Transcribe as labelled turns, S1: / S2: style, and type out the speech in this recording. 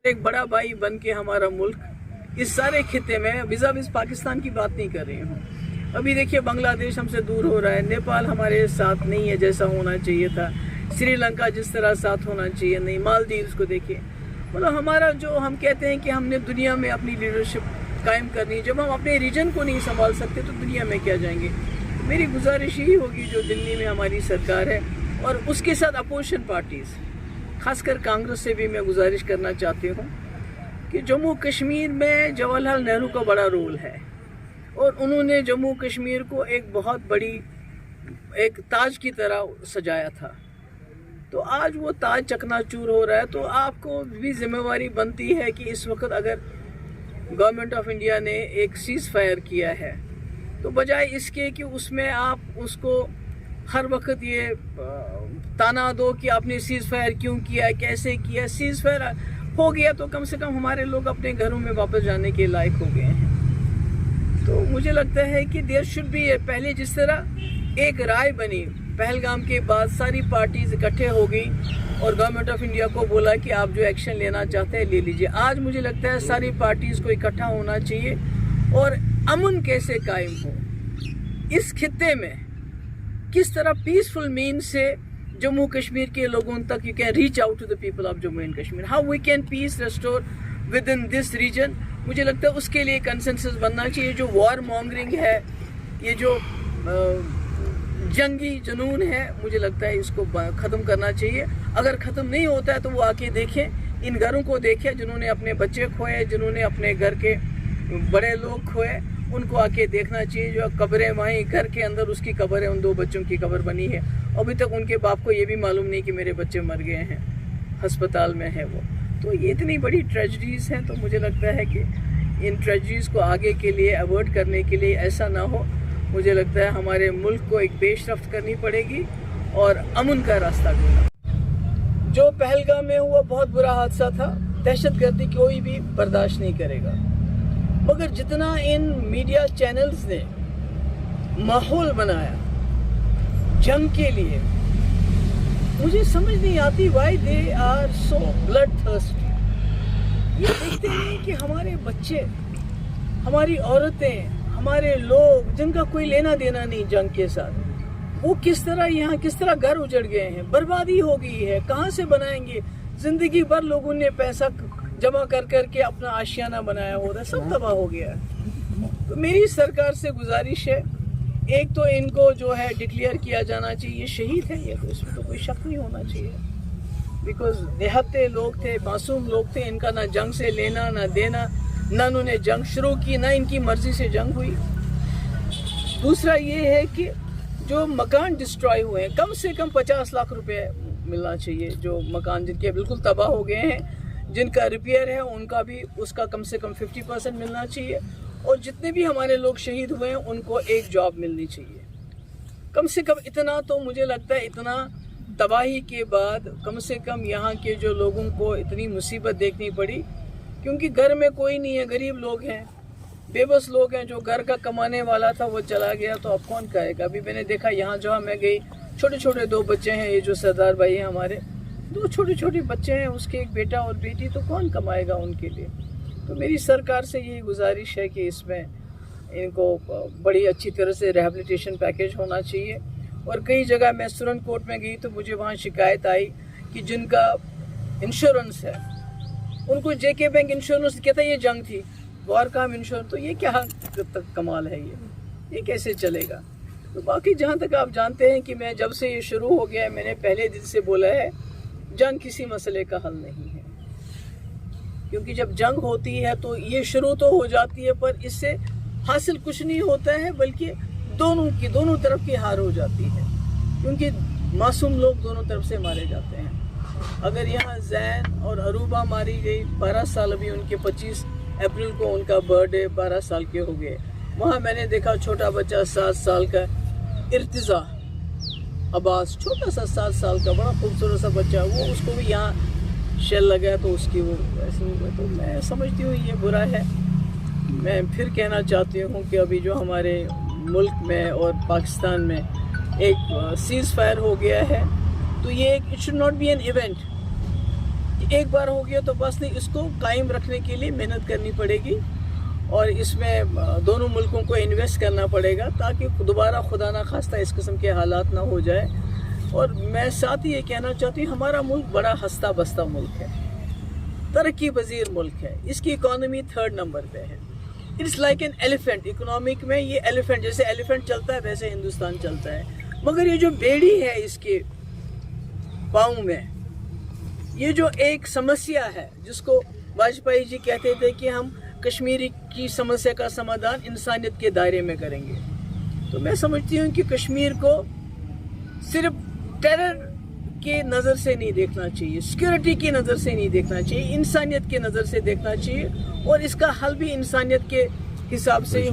S1: एक बड़ा भाई बन के हमारा मुल्क इस सारे खिते में विज़ाविज़ पाकिस्तान की बात नहीं कर रही हूँ। अभी देखिए बांग्लादेश हमसे दूर हो रहा है, नेपाल हमारे साथ नहीं है जैसा होना चाहिए था, श्रीलंका जिस तरह साथ होना चाहिए नहीं, मालदीव्स को देखिए। मतलब हमारा जो हम कहते हैं कि हमने दुनिया में अपनी लीडरशिप कायम करनी, जब हम अपने रीजन को नहीं संभाल सकते तो दुनिया में क्या जाएंगे। मेरी गुजारिश यही होगी जो दिल्ली में हमारी सरकार है और उसके साथ अपोजिशन पार्टीज़, खासकर कांग्रेस से भी मैं गुजारिश करना चाहती हूँ कि जम्मू कश्मीर में जवाहरलाल नेहरू का बड़ा रोल है और उन्होंने जम्मू कश्मीर को एक बहुत बड़ी एक ताज की तरह सजाया था। तो आज वो ताज चकनाचूर हो रहा है, तो आपको भी जिम्मेवारी बनती है कि इस वक्त अगर गवर्नमेंट ऑफ इंडिया ने एक सीज़ फायर किया है तो बजाय इसके कि उसमें आप उसको हर वक्त ये ताना दो कि आपने सीज़ फायर क्यों किया, कैसे किया। सीज़ फायर हो गया तो कम से कम हमारे लोग अपने घरों में वापस जाने के लायक हो गए हैं। तो मुझे लगता है कि देयर शुड बी, पहले जिस तरह एक राय बनी पहलगाम के बाद, सारी पार्टीज इकट्ठे हो गई और गवर्नमेंट ऑफ इंडिया को बोला कि आप जो एक्शन लेना चाहते हैं ले लीजिए। आज मुझे लगता है सारी पार्टीज को इकट्ठा होना चाहिए और अमन कैसे कायम हो इस खित्ते में, किस तरह पीसफुल मीन से जम्मू कश्मीर के लोगों तक you can reach out to the people of Jammu and Kashmir, how we can peace restore within this region. मुझे लगता है उसके लिए कंसेंसस बनना चाहिए। जो वॉर मॉन्गरिंग है, ये जो जंगी जुनून है, मुझे लगता है इसको ख़त्म करना चाहिए। अगर ख़त्म नहीं होता है तो वो आके देखें, इन घरों को देखें जिन्होंने अपने बच्चे खोए, जिन्होंने अपने घर के बड़े लोग खोए, उनको आके देखना चाहिए। जो कब्रें वहीं घर के अंदर उसकी कब्र है, उन दो बच्चों की कब्र बनी है, अभी तक उनके बाप को ये भी मालूम नहीं कि मेरे बच्चे मर गए हैं, अस्पताल में है वो। तो ये इतनी बड़ी ट्रेजेडीज़ हैं, तो मुझे लगता है कि इन ट्रेजेडीज़ को आगे के लिए अवॉइड करने के लिए ऐसा ना हो, मुझे लगता है हमारे मुल्क को एक पेशरफ्त करनी पड़ेगी और अमन का रास्ता ढूंढना। जो पहलगाम में हुआ बहुत बुरा हादसा था, दहशतगर्दी कोई भी बर्दाश्त नहीं करेगा, मगर जितना इन मीडिया चैनल्स ने माहौल बनाया जंग के लिए, मुझे समझ नहीं आती why they are so blood thirsty. ये देखते नहीं कि हमारे बच्चे, हमारी औरतें, हमारे लोग जिनका कोई लेना देना नहीं जंग के साथ, वो किस तरह यहाँ किस तरह घर उजड़ गए हैं, बर्बादी हो गई है, कहाँ से बनाएंगे। जिंदगी भर लोगों ने पैसा जमा कर करके अपना आशियाना बनाया होता है, सब तबाह हो गया है। तो मेरी सरकार से गुजारिश है, एक तो इनको जो है डिक्लेयर किया जाना चाहिए, शहीद है ये, तो इसमें तो कोई शक नहीं होना चाहिए, बिकॉज निहत्ते लोग थे, मासूम लोग थे, इनका ना जंग से लेना ना देना, ना उन्होंने जंग शुरू की, ना इनकी मर्जी से जंग हुई। दूसरा ये है कि जो मकान डिस्ट्रॉय हुए हैं, कम से कम 50 लाख रुपए मिलना चाहिए। जो मकान जिनके बिल्कुल तबाह हो गए हैं, जिनका रिपेयर है, उनका भी उसका कम से कम 50% मिलना चाहिए। और जितने भी हमारे लोग शहीद हुए हैं उनको एक जॉब मिलनी चाहिए, कम से कम इतना। तो मुझे लगता है इतना तबाही के बाद कम से कम यहाँ के जो लोगों को इतनी मुसीबत देखनी पड़ी, क्योंकि घर में कोई नहीं है, गरीब लोग हैं, बेबस लोग हैं। जो घर का कमाने वाला था वो चला गया, तो अब कौन करेगा। अभी मैंने देखा यहाँ जहाँ मैं गई, छोटे छोटे 2 बच्चे हैं, ये जो सरदार भाई हैं हमारे, 2 छोटे छोटे बच्चे हैं, उसके एक बेटा और बेटी, तो कौन कमाएगा उनके लिए। तो मेरी सरकार से यही गुजारिश है कि इसमें इनको बड़ी अच्छी तरह से रिहैबिलिटेशन पैकेज होना चाहिए। और कई जगह मैं सुरन कोर्ट में गई तो मुझे वहाँ शिकायत आई कि जिनका इंश्योरेंस है उनको जेके बैंक इंश्योरेंस कहता है ये जंग थी, वॉर का इंश्योरेंस, तो ये क्या तक कमाल है, ये कैसे चलेगा। तो बाकी जहाँ तक आप जानते हैं कि मैं जब से ये शुरू हो गया है, मैंने पहले दिन से बोला है, जंग किसी मसले का हल नहीं है, क्योंकि जब जंग होती है तो ये शुरू तो हो जाती है पर इससे हासिल कुछ नहीं होता है, बल्कि दोनों तरफ की हार हो जाती है, क्योंकि मासूम लोग दोनों तरफ से मारे जाते हैं। अगर यहाँ जैन और अरूबा मारी गई, 12 साल, अभी उनके 25 अप्रैल को उनका बर्थडे, 12 साल के हो गए। वहाँ मैंने देखा छोटा बच्चा 7 साल का इर्तिजा अब्बास, छोटा सा 7 साल का बड़ा खूबसूरत सा बच्चा, वो उसको भी यहाँ शेल लगा तो उसकी वो ऐसे हुआ। तो मैं समझती हूँ ये बुरा है। मैं फिर कहना चाहती हूँ कि अभी जो हमारे मुल्क में और पाकिस्तान में एक सीज़ फायर हो गया है, तो ये it should not be an event, ایک بار ہو گیا تو بس نہیں، اس کو قائم رکھنے کے لیے محنت کرنی پڑے گی اور اس میں دونوں ملکوں کو انویسٹ کرنا پڑے گا تاکہ دوبارہ خدا نہ خواستہ اس قسم کے حالات نہ ہو جائے. اور میں ساتھ ہی یہ کہنا چاہتی ہوں ہمارا ملک بڑا ہستہ بستہ ملک ہے، ترقی پذیر ملک ہے، اس کی اکانومی 3rd نمبر پہ ہے. It's like an elephant. Economic میں یہ ایلیفینٹ، جیسے ایلیفینٹ چلتا ہے ویسے ہندوستان چلتا ہے، مگر یہ جو بیڑی ہے اس کے پاؤں میں، یہ جو ایک سمسیا ہے جس کو واجپئی جی کہتے تھے کہ ہم کشمیری کی سمسیا کا سمادھان انسانیت کے دائرے میں کریں گے، تو میں سمجھتی ہوں کہ کشمیر کو صرف ٹیرر کی نظر سے نہیں دیکھنا چاہیے، سیکیورٹی کی نظر سے نہیں دیکھنا چاہیے، انسانیت کی نظر سے دیکھنا چاہیے، اور اس کا حل بھی انسانیت کے حساب سے ہی